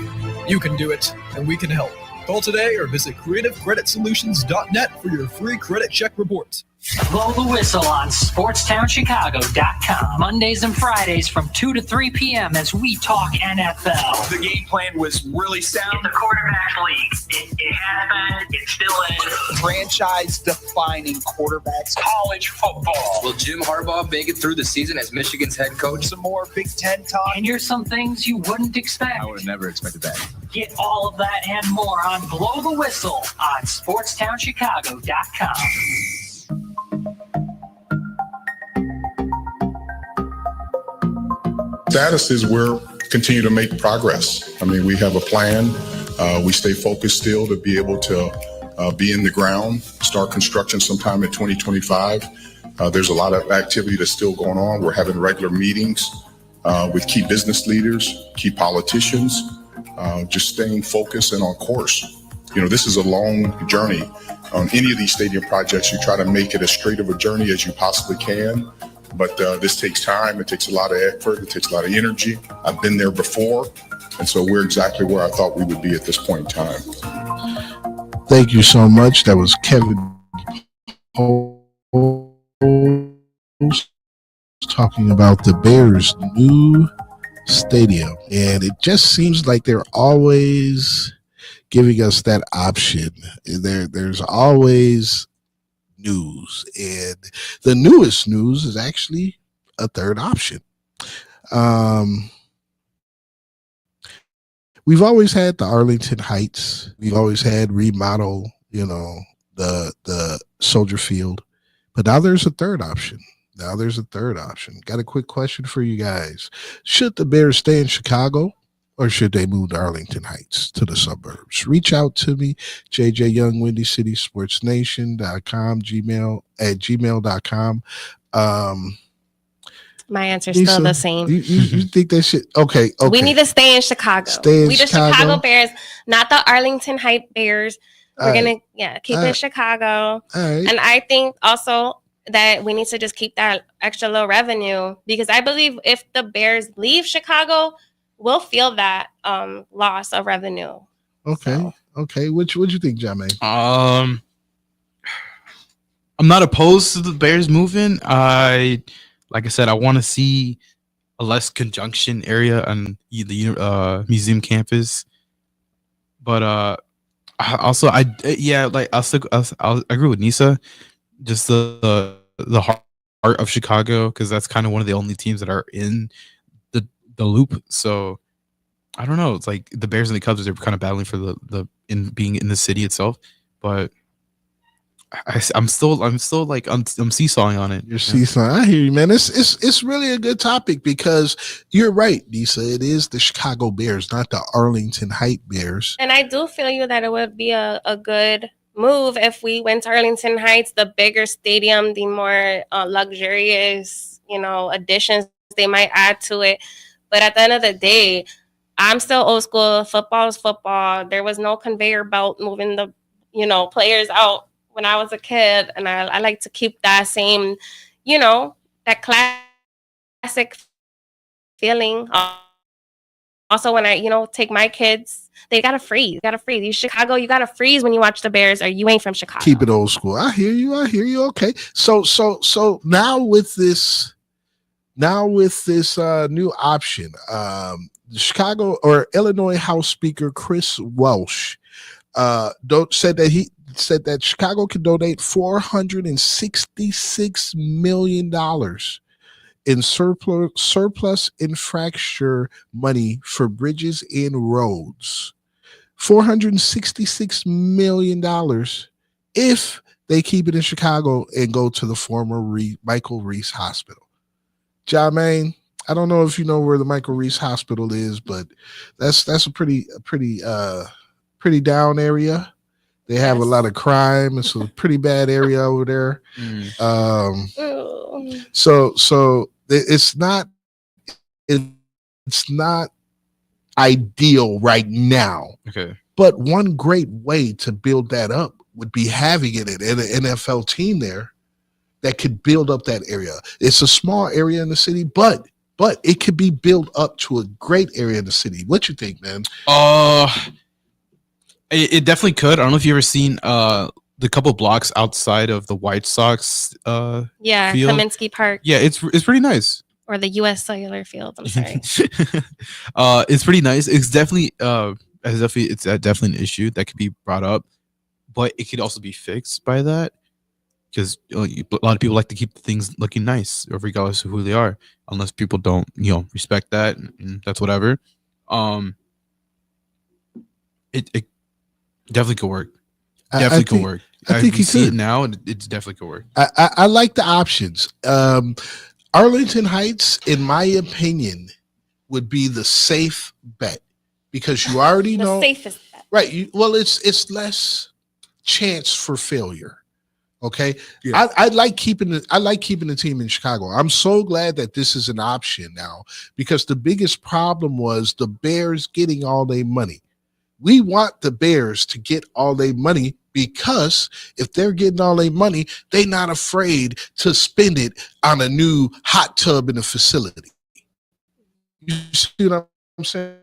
You can do it, and we can help. Call today or visit creativecreditsolutions.net for your free credit check report. Blow the whistle on SportsTownChicago.com. Mondays and Fridays from 2 to 3 p.m. as we talk NFL. The game plan was really sound. It's a quarterback league. It has been. It still is. Franchise-defining quarterbacks. College football. Will Jim Harbaugh make it through the season as Michigan's head coach? Some more Big Ten talk. And here's some things you wouldn't expect. I would have never expected that. Get all of that and more on Blow the Whistle on SportsTownChicago.com. Status is we're continue to make progress. I mean, we have a plan. We stay focused still to be able to be in the ground, start construction sometime in 2025. There's a lot of activity that's still going on. We're having regular meetings with key business leaders, key politicians, just staying focused and on course. This is a long journey. On any of these stadium projects, you try to make it as straight of a journey as you possibly can. But this takes time. It takes a lot of effort. It takes a lot of energy. I've been there before. And so we're exactly where I thought we would be at this point in time. Thank you so much. That was Kevin Post talking about the Bears' new stadium. And it just seems like they're always giving us that option. There's always news. And the newest news is actually a third option. We've always had the Arlington Heights. We've always had remodel, the Soldier Field. But now there's a third option. Got a quick question for you guys. Should the Bears stay in Chicago or should they move to Arlington Heights to the suburbs? Reach out to me, JJ Young, Windy City Sports Nation.com, gmail.com. My answer's still the same. You think that shit? Okay. We need to stay in Chicago. We the Chicago Bears, not the Arlington Heights Bears. We're going to keep it Chicago. Right. And I think also that we need to just keep that extra little revenue because I believe if the Bears leave Chicago, we'll feel that loss of revenue. Okay. So. Okay. What'd you think, Jahmein? I'm not opposed to the Bears moving. Like I said, I want to see a less conjunction area on the museum campus. But I'll agree with Nissa. Just the heart of Chicago, because that's kind of one of the only teams that are in the loop. So I don't know. It's like the Bears and the Cubs, they're kind of battling for the being in the city itself. But I'm still like I'm seesawing on it. You're seesawing. I hear you, man. It's really a good topic because you're right, Nissa. It is the Chicago Bears, not the Arlington Heights Bears. And I do feel you that it would be a good move if we went to Arlington Heights, the bigger stadium, the more luxurious, additions they might add to it. But at the end of the day, I'm still old school. Football is football. There was no conveyor belt moving the, players out when I was a kid. And I like to keep that same, that classic feeling. Also, when I, take my kids, they got to freeze. You Chicago, you got to freeze when you watch the Bears or you ain't from Chicago. Keep it old school. I hear you. Okay. So now with this new option, the Chicago or Illinois House Speaker Chris Welsh said that Chicago can donate $466 million in surplus infrastructure money for bridges and roads. $466 million if they keep it in Chicago and go to the former Michael Reese Hospital. Jahmein, I don't know if you know where the Michael Reese Hospital is, but that's a pretty down area. They have a lot of crime. It's a pretty bad area over there. So it's not ideal right now. Okay. But one great way to build that up would be having it in an NFL team there that could build up that area. It's a small area in the city, but it could be built up to a great area in the city. What you think, man? It definitely could. I don't know if you've ever seen the couple blocks outside of the White Sox field. Kaminsky Park. Yeah, it's pretty nice. Or the U.S. Cellular Field. I'm sorry. It's pretty nice. It's definitely it's definitely an issue that could be brought up, but it could also be fixed by that because a lot of people like to keep things looking nice, regardless of who they are, unless people don't respect that, and that's whatever. It definitely could work. I think you see it now, and it's definitely could work. I like the options. Arlington Heights, in my opinion, would be the safe bet because you already know the safest bet. Right. It's less chance for failure. Okay, I like keeping the team in Chicago. I'm so glad that this is an option now, because the biggest problem was the Bears getting all their money. We want the Bears to get all their money, because if they're getting all their money, they're not afraid to spend it on a new hot tub in a facility. You see what I'm saying?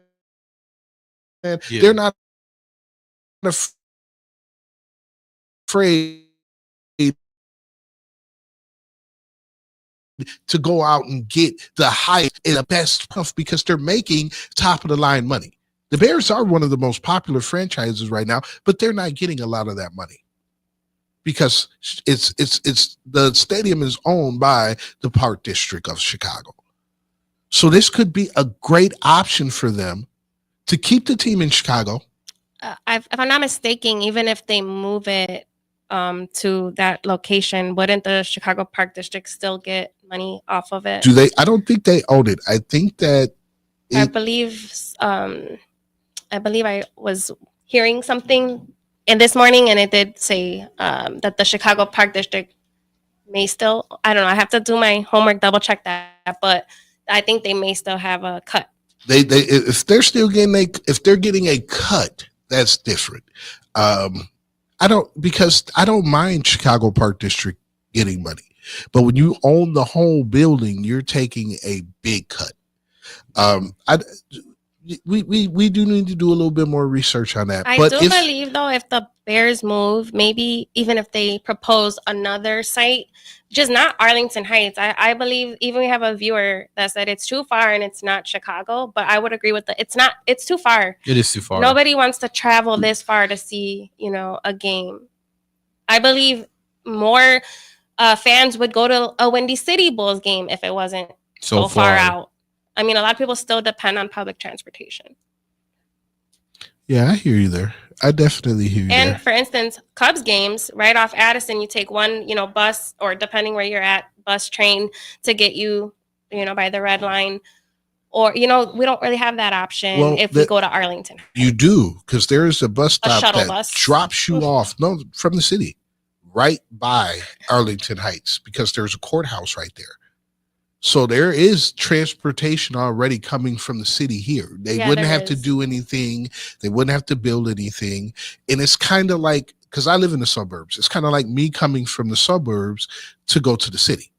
They're not afraid to go out and get the highest and the best stuff, because they're making top of the line money. The Bears are one of the most popular franchises right now, but they're not getting a lot of that money because it's the stadium is owned by the Park District of Chicago. So this could be a great option for them to keep the team in Chicago. If I'm not mistaken, even if they move it to that location, wouldn't the Chicago Park District still get money off of it? Do they? I don't think they own it. I think that I believe I was hearing something in this morning, and it did say that the Chicago Park District may still. I don't know. I have to do my homework, double check that, but I think they may still have a cut. They if they're still getting if they're getting a cut, that's different. I don't mind Chicago Park District getting money, but when you own the whole building, you're taking a big cut. We do need to do a little bit more research on that. I But do believe, though, if the Bears move, maybe even if they propose another site, just not Arlington Heights. I believe even we have a viewer that said it's too far and it's not Chicago, but I would agree with it's too far. It is too far. Nobody wants to travel this far to see, a game. I believe more fans would go to a Windy City Bulls game if it wasn't so far out. I mean, a lot of people still depend on public transportation. Yeah, I hear you there. I definitely hear you And there. for instance, Cubs games right off Addison, you take one, bus, or depending where you're at, bus, train to get you, by the red line. Or, we don't really have that option if we go to Arlington. You do, because there is a bus stop shuttle that bus. drops you off, from the city, right by Arlington Heights, because there's a courthouse right there. So there is transportation already coming from the city here. They wouldn't have to do anything. They wouldn't have to build anything. And it's kind of like, because I live in the suburbs, it's kind of like me coming from the suburbs to go to the city.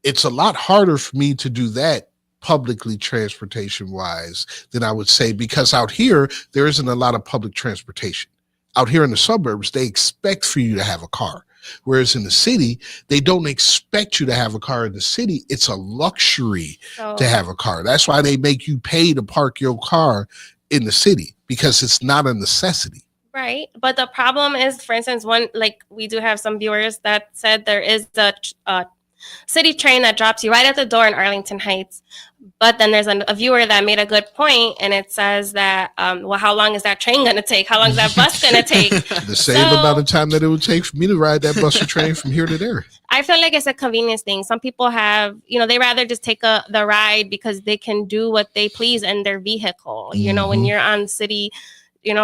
It's a lot harder for me to do that publicly transportation wise than I would say, because out here, there isn't a lot of public transportation. Out here in the suburbs, they expect for you to have a car. Whereas in the city, they don't expect you to have a car in the city. It's a luxury to have a car. That's why they make you pay to park your car in the city, because it's not a necessity. Right. But the problem is, for instance, we do have some viewers that said there is the city train that drops you right at the door in Arlington Heights. But then there's a viewer that made a good point, and it says that, how long is that train going to take? How long is that bus going to take? The same amount of time that it would take for me to ride that bus or train from here to there. I feel like it's a convenience thing. Some people have, they rather just take the ride because they can do what they please in their vehicle. When you're on city,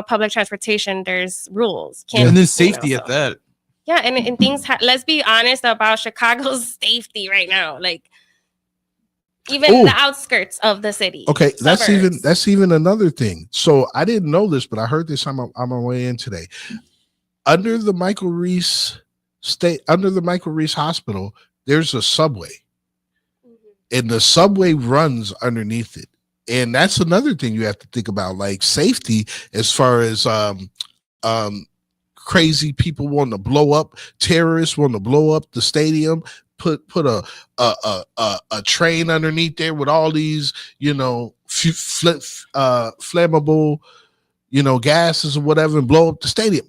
public transportation, there's rules. And then safety at that. Yeah, and things. Let's be honest about Chicago's safety right now. Like, even the outskirts of the city. Okay, suburbs. that's even another thing. So I didn't know this, but I heard this on my way in today. Under the Michael Reese Hospital, there's a subway, and the subway runs underneath it. And that's another thing you have to think about, like safety, as far as crazy people wanting to blow up, terrorists wanting to blow up the stadium, put a train underneath there with all these, flammable, gases or whatever, and blow up the stadium.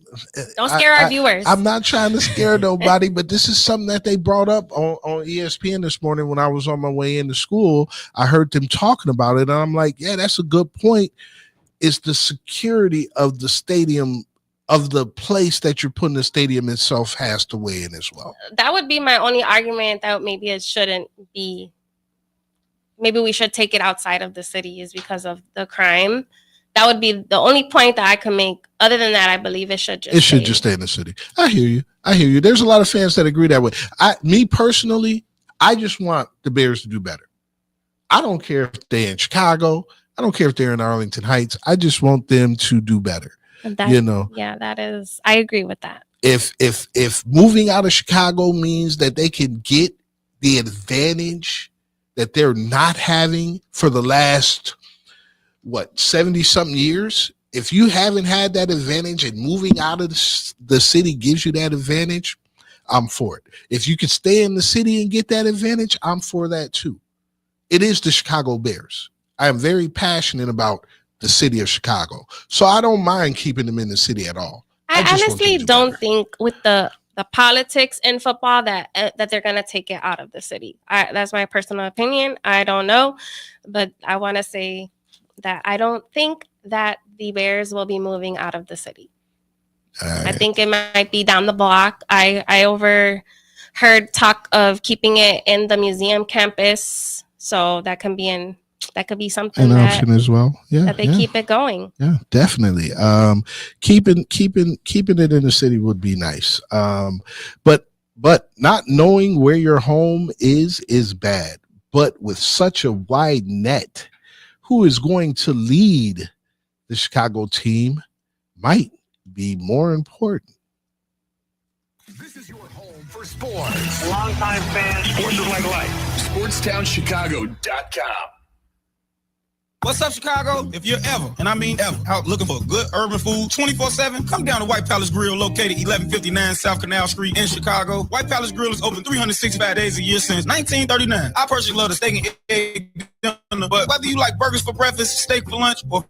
Don't scare our viewers. I'm not trying to scare nobody, but this is something that they brought up on ESPN this morning when I was on my way into school. I heard them talking about it, and I'm like, yeah, that's a good point. It's the security of the stadium, of the place that you're putting the stadium itself, has to weigh in as well. That would be my only argument, that maybe it shouldn't be. Maybe we should take it outside of the city, is because of the crime that would be the only point that I can make. Other than that, I believe it should just stay in the city. I hear you. There's a lot of fans that agree that way. Me personally, I just want the Bears to do better. I don't care if they're in Chicago. I don't care if they're in Arlington Heights. I just want them to do better. Yeah, that is. I agree with that. If moving out of Chicago means that they can get the advantage that they're not having for the last 70 something years, if you haven't had that advantage and moving out of the city gives you that advantage, I'm for it. If you can stay in the city and get that advantage, I'm for that too. It is the Chicago Bears. I am very passionate about the city of Chicago, so I don't mind keeping them in the city at all. I honestly don't think with the politics in football that they're going to take it out of the city. That's my personal opinion. I don't know, but I want to say that I don't think that the Bears will be moving out of the city. I think it might be down the block. I overheard talk of keeping it in the museum campus, so that could be something an option as well. Yeah, that they keep it going. Yeah, definitely. Keeping it in the city would be nice. But not knowing where your home is bad. But with such a wide net, who is going to lead the Chicago team might be more important. This is your home for sports. Longtime fan, sports is like life. SportsTownChicago.com. What's up, Chicago? If you're ever, and I mean ever, out looking for good urban food 24/7, come down to White Palace Grill, located 1159 South Canal Street in Chicago. White Palace Grill is open 365 days a year since 1939. I personally love the steak and egg dinner, but whether you like burgers for breakfast, steak for lunch, or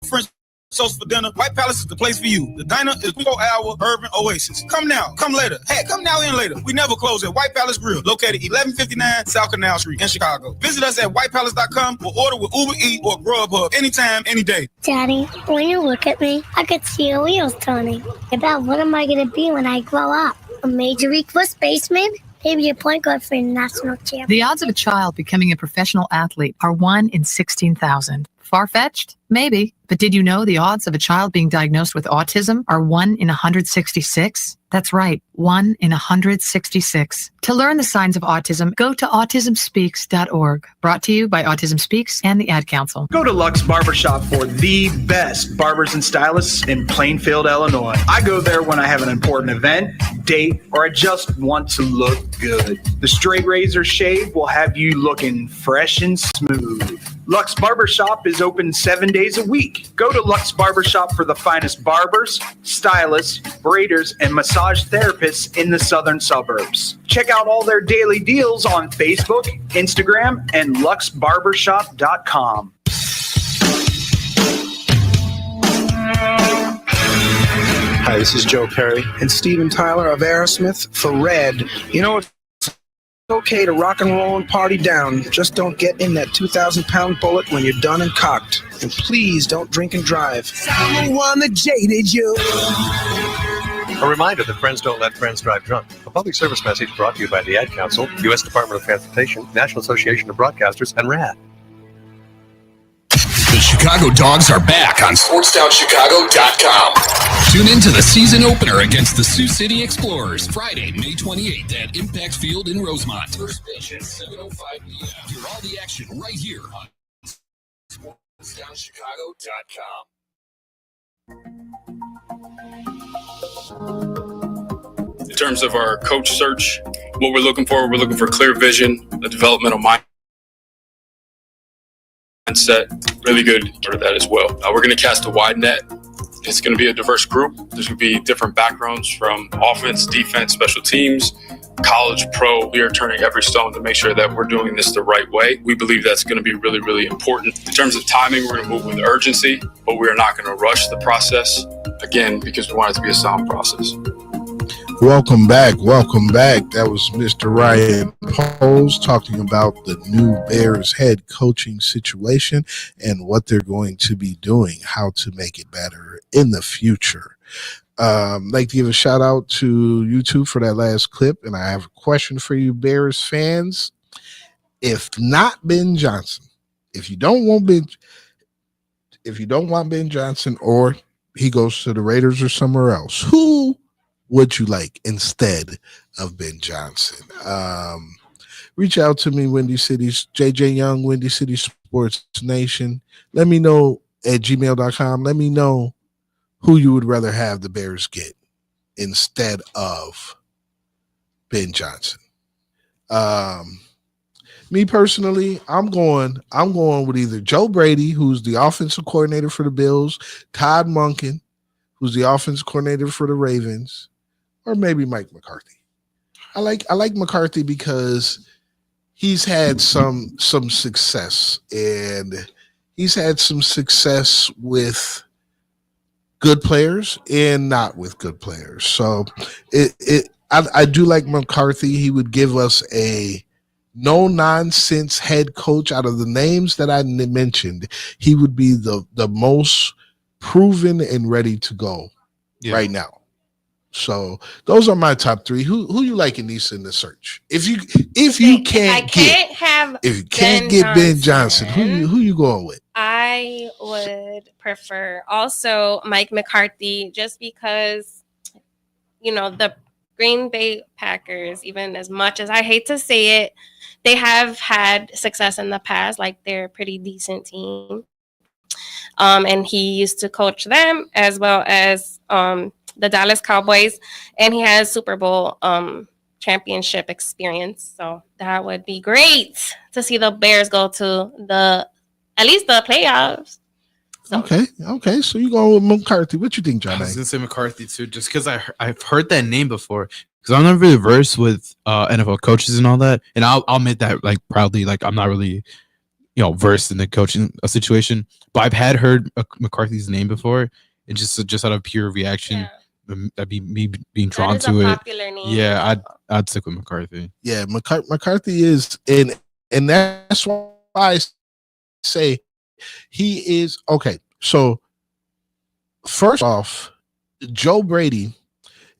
French toast for dinner, White Palace is the place for you. The diner is 24-hour urban oasis. Come now, come later. Hey, come now and later. We never close at White Palace Grill, located 1159 South Canal Street in Chicago. Visit us at whitepalace.com or order with Uber Eats or Grubhub anytime, any day. Daddy, when you look at me, I could see your wheels turning. About what am I going to be when I grow up? A major league first baseman? Maybe a point guard for a national champ. The odds of a child becoming a professional athlete are 1 in 16,000. Far-fetched? Maybe. But did you know the odds of a child being diagnosed with autism are 1 in 166? That's right, 1 in 166. To learn the signs of autism, go to autismspeaks.org. Brought to you by Autism Speaks and the Ad Council. Go to Lux Barbershop for the best barbers and stylists in Plainfield, Illinois. I go there when I have an important event, date, or I just want to look good. The straight razor shave will have you looking fresh and smooth. Lux Barbershop is open 7 days a week. Go to Lux Barbershop for the finest barbers, stylists, braiders, and massage therapists in the southern suburbs. Check out all their daily deals on Facebook, Instagram, and luxbarbershop.com. Hi, this is Joe Perry and Steven Tyler of Aerosmith for Red. You know, it's okay to rock and roll and party down. Just don't get in that 2,000-pound bullet when you're done and cocked. And please don't drink and drive. I'm the one that jaded you. A reminder that friends don't let friends drive drunk. A public service message brought to you by the Ad Council, U.S. Department of Transportation, National Association of Broadcasters, and RAD. The Chicago Dogs are back on SportsTownChicago.com. Tune in to the season opener against the Sioux City Explorers, Friday, May 28th at Impact Field in Rosemont. First pitch at 7:05 p.m. Hear all the action right here on SportsTownChicago.com. In terms of our coach search, what we're looking for clear vision, a developmental mindset, really good for that as well. We're going to cast a wide net. It's going to be a diverse group. There's going to be different backgrounds from offense, defense, special teams, college, pro. We are turning every stone to make sure that we're doing this the right way. We believe that's going to be really, really important. In terms of timing, we're going to move with urgency, but we are not going to rush the process, again, because we want it to be a sound process. Welcome back. That was Mr. Ryan Poles talking about the new Bears head coaching situation and what they're going to be doing, how to make it better in the future. Like to give a shout out to YouTube for that last clip, and I have a question for you, Bears fans. If not Ben Johnson, if you don't want Ben, if you don't want Ben Johnson or he goes to the Raiders or somewhere else, who would you like instead of Ben Johnson? Reach out to me, Windy City's JJ Young, Windy City Sports Nation. Let me know at gmail.com. Let me know who you would rather have the Bears get instead of Ben Johnson. Me personally, I'm going with either Joe Brady, who's the offensive coordinator for the Bills, Todd Monken, who's the offensive coordinator for the Ravens, or maybe Mike McCarthy. I like McCarthy because he's had some success, and he's had some success with good players and not with good players. So I do like McCarthy. He would give us a no-nonsense head coach. Out of the names that I mentioned, he would be the most proven and ready to go right now. So those are my top three. Who you like in Nissa in the search? If you can't get Ben Johnson, who you going with? I would prefer also Mike McCarthy, just because, the Green Bay Packers, even as much as I hate to say it, they have had success in the past. Like, they're a pretty decent team. And he used to coach them as well as the Dallas Cowboys, and he has Super Bowl championship experience. So that would be great to see the Bears go to at least the playoffs. So. Okay. So you go with McCarthy. What you think, John? I was gonna say McCarthy too, just because I've heard that name before. Because I'm not really versed with NFL coaches and all that, and I'll admit that proudly. I'm not really versed in the coaching situation, but I've heard McCarthy's name before, and just out of pure reaction, that'd be me being drawn to it. Name. Yeah, I'd stick with McCarthy. Yeah, McCarthy is, and that's why I say he is okay. So first off, Joe Brady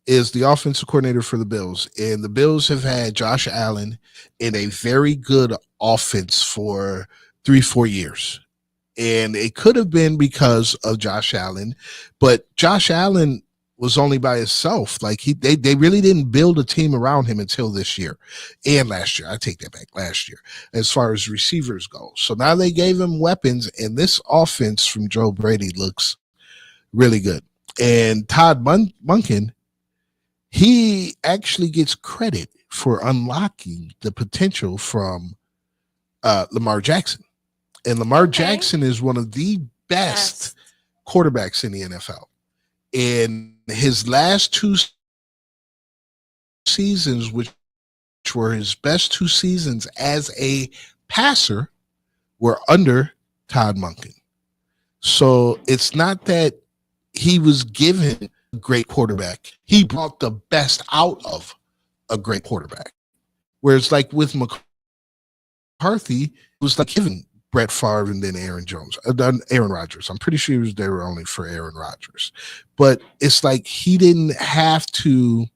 is the offensive coordinator for the Bills, and the Bills have had Josh Allen in a very good offense for 3-4 years. And it could have been because of Josh Allen, but Josh Allen was only by himself. They really didn't build a team around him until this year and last year. I take that back, last year, as far as receivers go. So now they gave him weapons, and this offense from Joe Brady looks really good. And Todd Monken, he actually gets credit for unlocking the potential from Lamar Jackson. And Lamar Jackson is one of the best quarterbacks in the NFL. In his last 2 seasons, which were his best 2 seasons as a passer, were under Todd Monken. So it's not that he was given a great quarterback. He brought the best out of a great quarterback. Whereas with McCarthy, it was like giving Brett Favre and then Aaron Rodgers. I'm pretty sure they were only for Aaron Rodgers. But it's like he didn't have to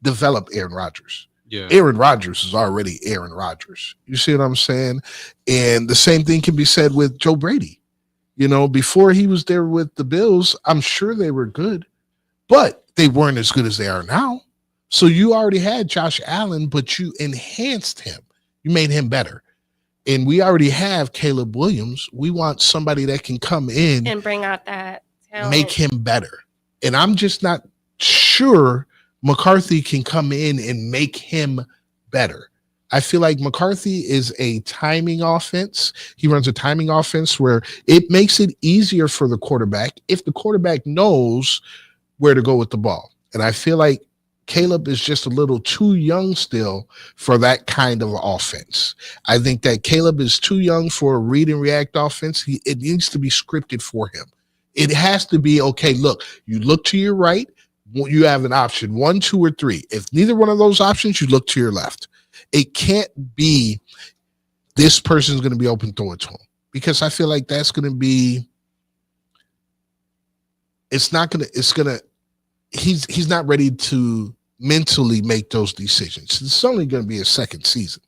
develop Aaron Rodgers. Yeah. Aaron Rodgers is already Aaron Rodgers. You see what I'm saying? And the same thing can be said with Joe Brady. Before he was there with the Bills, I'm sure they were good, but they weren't as good as they are now. So you already had Josh Allen, but you enhanced him. You made him better. And we already have Caleb Williams. We want somebody that can come in and bring out that talent. Make him better. And I'm just not sure McCarthy can come in and make him better. I feel like McCarthy is a timing offense. He runs a timing offense where it makes it easier for the quarterback if the quarterback knows where to go with the ball. And I feel like Caleb is just a little too young still for that kind of offense. I think that Caleb is too young for a read and react offense. It needs to be scripted for him. It has to be, okay, look, you look to your right, you have an option 1, 2, or 3. If neither one of those options, you look to your left. It can't be this person's going to be open, throw it to him. Because I feel like that's going to be, he's not ready to mentally make those decisions. It's only going to be a second season.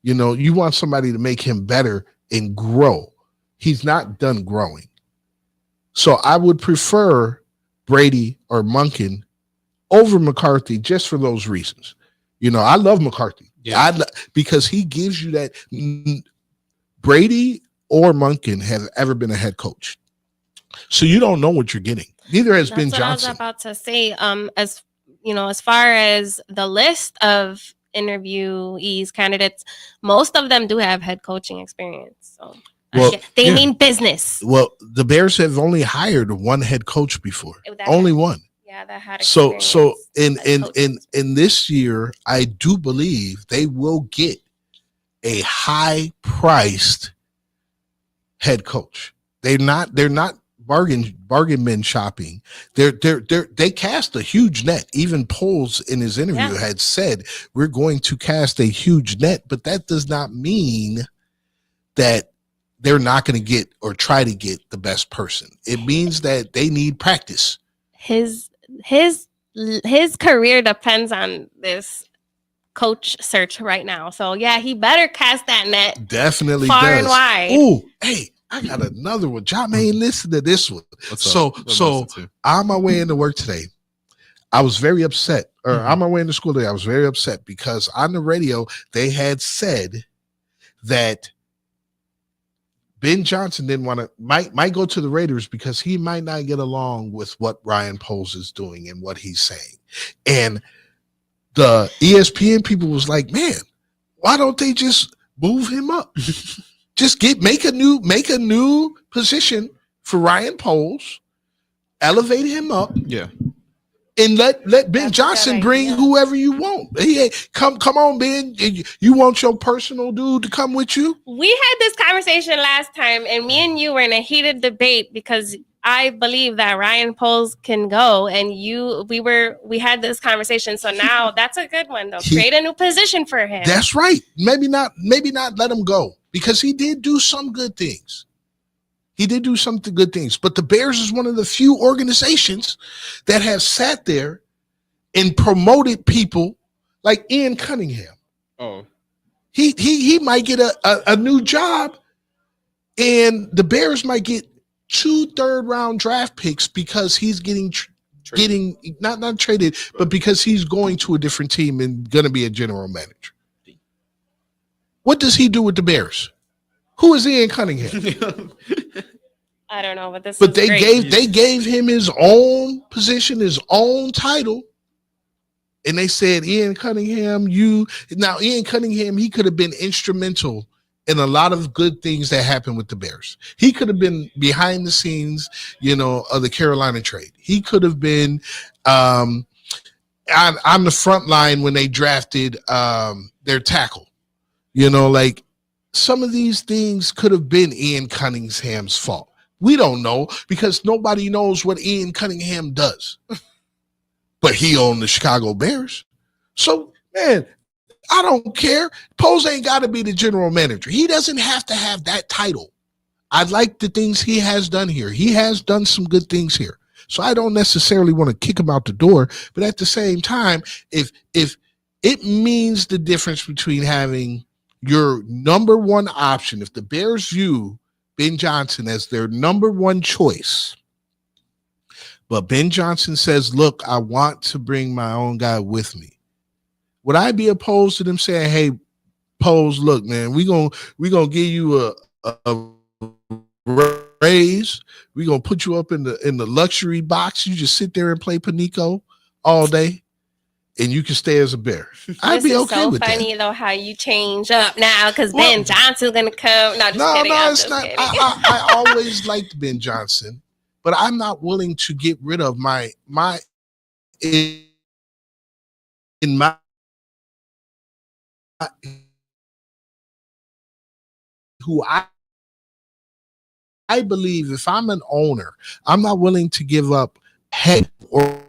You want somebody to make him better and grow. He's not done growing. So I would prefer Brady or Monken over McCarthy just for those reasons. I love McCarthy. Yeah. Because he gives you that. Brady or Monken have ever been a head coach. So you don't know what you're getting. Neither has Ben Johnson. I was about to say, as far as the list of interviewees, candidates, most of them do have head coaching experience. So they mean business. Well, the Bears have only hired one head coach before. Only one. Yeah, that had experience. So in this year, I do believe they will get a high priced head coach. They're not bargain bin shopping. They cast a huge net. Even Poles in his interview had said we're going to cast a huge net, but that does not mean that they're not going to get or try to get the best person. It means that they need practice. His career depends on this coach search right now. So yeah, he better cast that net. Definitely far does. And wide. Oh, hey, I got another one. Jahmein, listen to this one. So on my way into work today, I was very upset. Or on my way into school today, I was very upset because on the radio they had said that Ben Johnson might go to the Raiders because he might not get along with what Ryan Poles is doing and what he's saying. And the ESPN people was like, man, why don't they just move him up? Just make a new position for Ryan Poles, elevate him up. Yeah. And let Ben Johnson bring whoever you want. Hey, come on, Ben. You want your personal dude to come with you? We had this conversation last time, and me and you were in a heated debate because I believe that Ryan Poles can go, and we had this conversation. So now that's a good one, though. Create a new position for him. That's right. Maybe not let him go because he did do some good things. He did do some good things, but the Bears is one of the few organizations that have sat there and promoted people like Ian Cunningham. Oh, he might get a new job, and the Bears might get 2 third-round draft picks because he's getting not traded, but because he's going to a different team and going to be a general manager. What does he do with the Bears? Who is Ian Cunningham? I don't know, but they gave him his own position, his own title, and they said, Ian Cunningham, Ian Cunningham, he could have been instrumental in a lot of good things that happened with the Bears. He could have been behind the scenes, of the Carolina trade. He could have been on the front line when they drafted their tackle. Some of these things could have been Ian Cunningham's fault. We don't know because nobody knows what Ian Cunningham does. But he owned the Chicago Bears. So, man, I don't care. Poles ain't got to be the general manager. He doesn't have to have that title. I like the things he has done here. He has done some good things here. So I don't necessarily want to kick him out the door. But at the same time, if it means the difference between having your number one option, if the Bears view Ben Johnson as their number one choice, but Ben Johnson says, look, I want to bring my own guy with me. Would I be opposed to them saying, hey, Poles, look, man, we gonna give you a raise. We're gonna put you up in the luxury box. You just sit there and play Panico all day. And you can stay as a Bear. I'd be okay with that. It's so funny, though, how you change up now because Ben Johnson's going to come. No, it's not. I always liked Ben Johnson, but I'm not willing to get rid of my who I believe if I'm an owner, I'm not willing to give up head or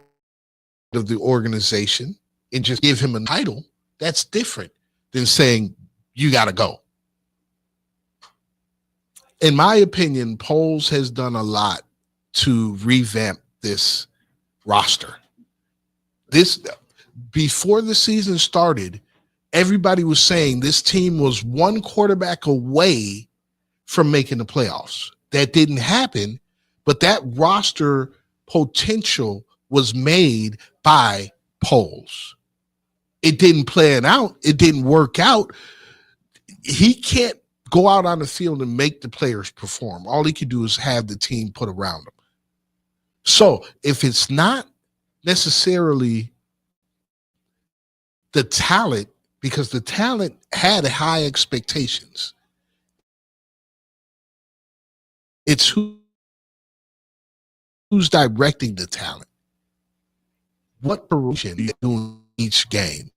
of the organization and just give him a title. That's different than saying you got to go. In my opinion, Poles has done a lot to revamp this roster. Before the season started, everybody was saying this team was one quarterback away from making the playoffs. That didn't happen, but that roster potential was made by polls. It didn't plan out. It didn't work out. He can't go out on the field and make the players perform. All he can do is have the team put around him. So if it's not necessarily the talent, because the talent had high expectations, it's who's directing the talent. What preparation are you doing each game?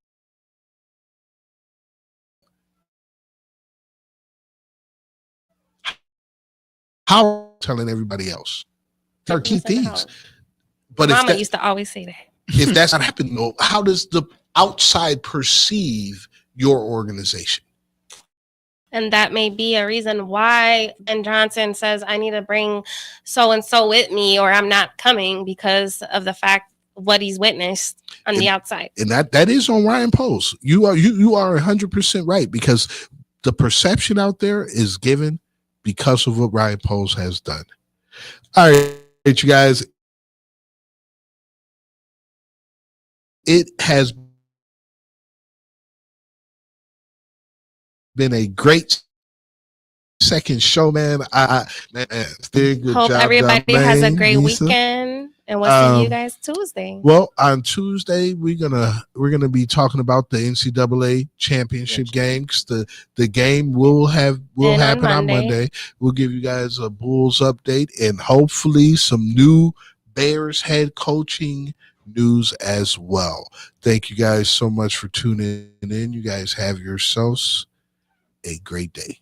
How telling everybody else? There are key things. But Mama used to always say that. If that's not happening, though, how does the outside perceive your organization? And that may be a reason why and Johnson says, I need to bring so-and-so with me or I'm not coming because of the fact what he's witnessed on the outside. And that is on Ryan Post. You are 100% right, because the perception out there is given because of what Ryan Post has done. All right, you guys. It has been a great second show, man. Good Hope job, everybody Jahmein, has a great Nissa. weekend, and we'll see you guys Tuesday. Well, on Tuesday we're gonna be talking about the NCAA championship game, because the game will happen on Monday. We'll give you guys a Bulls update and hopefully some new Bears head coaching news as well. Thank you guys so much for tuning in. You guys have yourselves a great day.